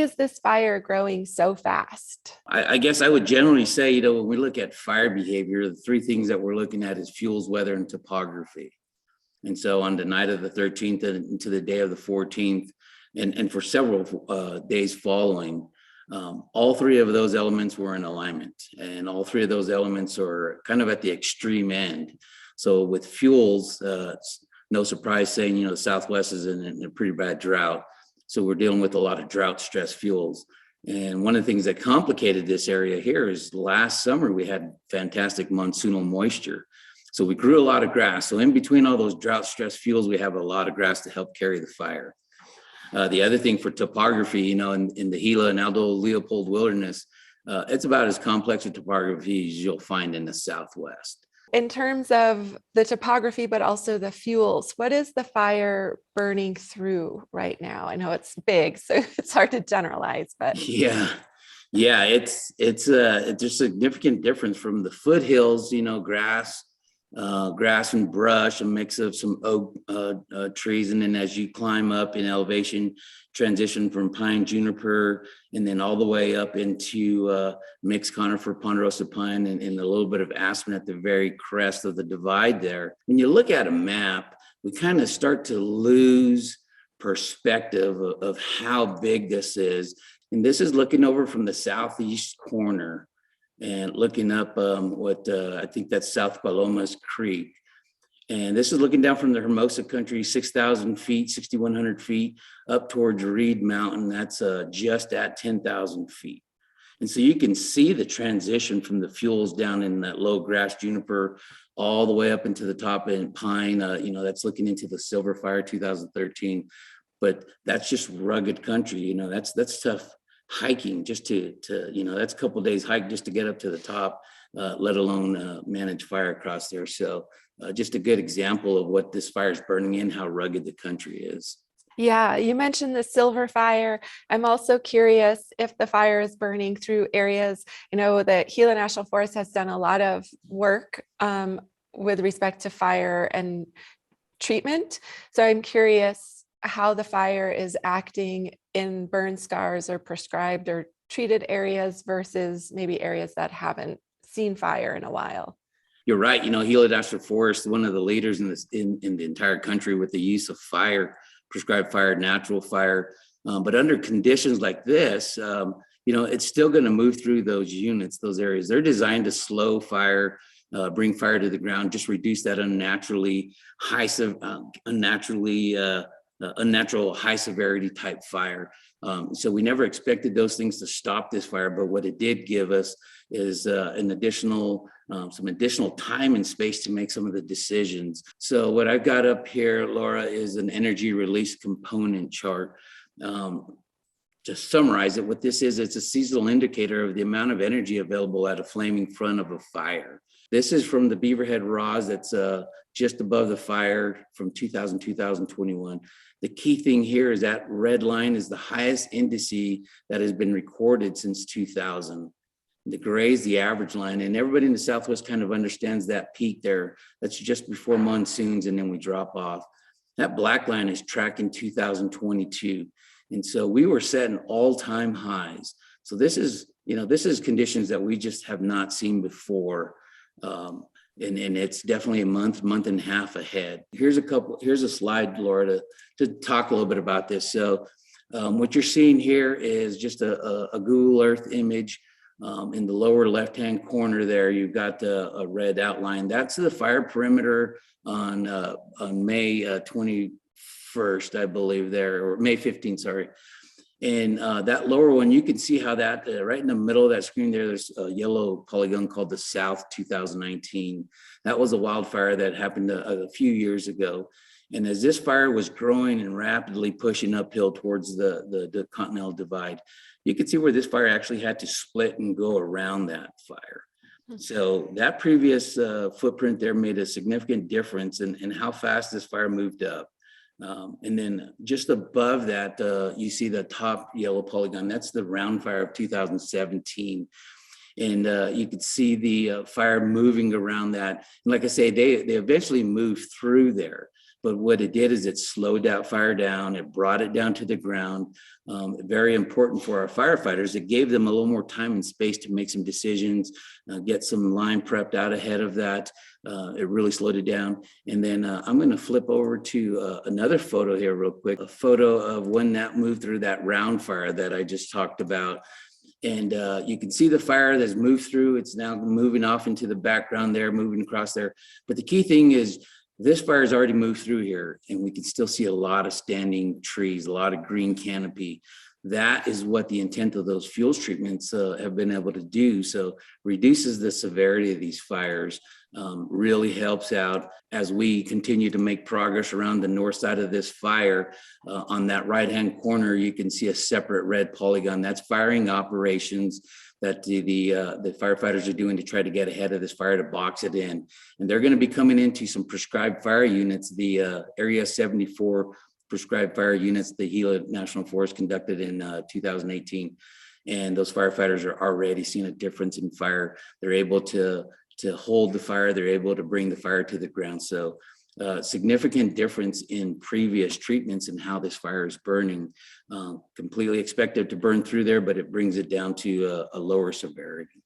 is this fire growing so fast? I guess I would generally say, when we look at fire behavior, the three things that we're looking at is fuels, weather, and topography. And so on the night of the 13th and into the day of the 14th, and for several days following, all three of those elements were in alignment. And all three of those elements are kind of at the extreme end. So with fuels, it's no surprise saying, the Southwest is in a pretty bad drought. So we're dealing with a lot of drought stress fuels. And one of the things that complicated this area here is last summer we had fantastic monsoonal moisture. So we grew a lot of grass. So in between all those drought stress fuels, we have a lot of grass to help carry the fire. The other thing for topography, in the Gila and Aldo Leopold wilderness, it's about as complex a topography as you'll find in the Southwest. In terms of the topography, but also the fuels, what is the fire burning through right now? I know it's big, so it's hard to generalize, but yeah, it's a significant difference from the foothills. Grass and brush, a mix of some oak trees, and then as you climb up in elevation, transition from pine, juniper, and then all the way up into mixed conifer, ponderosa pine, and a little bit of aspen at the very crest of the divide there. When you look at a map, we kind of start to lose perspective of how big this is. And this is looking over from the southeast corner and looking up I think that's South Palomas Creek. And this is looking down from the Hermosa country, 6,000 feet, 6,100 feet, up towards Reed Mountain. That's just at 10,000 feet. And so you can see the transition from the fuels down in that low grass juniper all the way up into the top end pine. That's looking into the Silver Fire 2013. But that's just rugged country. That's tough hiking just to that's a couple of days hike just to get up to the top, let alone manage fire across there. So just a good example of what this fire is burning in, how rugged the country is. Yeah, you mentioned the Silver Fire. I'm also curious if the fire is burning through areas. The Gila National Forest has done a lot of work with respect to fire and treatment. So I'm curious how the fire is acting in burn scars or prescribed or treated areas versus maybe areas that haven't seen fire in a while. You're right. Gila National Forest, one of the leaders in the entire country with the use of fire, prescribed fire, natural fire. But under conditions like this, it's still going to move through those units, those areas. They're designed to slow fire, bring fire to the ground, just reduce that unnatural high severity type fire. So we never expected those things to stop this fire, but what it did give us is some additional time and space to make some of the decisions. So what I've got up here, Laura, is an energy release component chart. To summarize it, what this is, it's a seasonal indicator of the amount of energy available at a flaming front of a fire. This is from the Beaverhead RAWS that's just above the fire from 2021. The key thing here is that red line is the highest indice that has been recorded since 2000. The gray is the average line, and everybody in the Southwest kind of understands that peak there. That's just before monsoons, and then we drop off. That black line is tracking 2022. And so we were setting all-time highs. So this is conditions that we just have not seen before. And it's definitely a month and a half ahead. Here's a slide, Laura, to talk a little bit about this. So what you're seeing here is just a Google Earth image. In the lower left-hand corner there, you've got a red outline. That's the fire perimeter on May 21st, I believe there, or May 15th, sorry. And that lower one, you can see how that right in the middle of that screen there's a yellow polygon called the South 2019. That was a wildfire that happened a few years ago. And as this fire was growing and rapidly pushing uphill towards the Continental Divide, you could see where this fire actually had to split and go around that fire. So that previous footprint there made a significant difference in how fast this fire moved up. And then just above that, you see the top yellow polygon. That's the Round Fire of 2017. And you could see the fire moving around that. And like I say, they eventually moved through there. but what it did is it slowed that fire down. It brought it down to the ground. Very important for our firefighters. It gave them a little more time and space to make some decisions, get some line prepped out ahead of that. It really slowed it down. And then I'm going to flip over to another photo here real quick, a photo of when that moved through that round fire that I just talked about. And you can see the fire that's moved through. It's now moving off into the background there, moving across there. But the key thing is this fire has already moved through here, and we can still see a lot of standing trees, a lot of green canopy. That is what the intent of those fuels treatments have been able to do. So reduces the severity of these fires, really helps out as we continue to make progress around the north side of this fire. On that right-hand corner, you can see a separate red polygon. That's firing operations that the firefighters are doing to try to get ahead of this fire, to box it in. And they're going to be coming into some prescribed fire units, the Area 74 prescribed fire units the Gila National Forest conducted in 2018. And those firefighters are already seeing a difference in fire. They're able to hold the fire. They're able to bring the fire to the ground. So significant difference in previous treatments and how this fire is burning. Completely expected to burn through there, but it brings it down to a lower severity.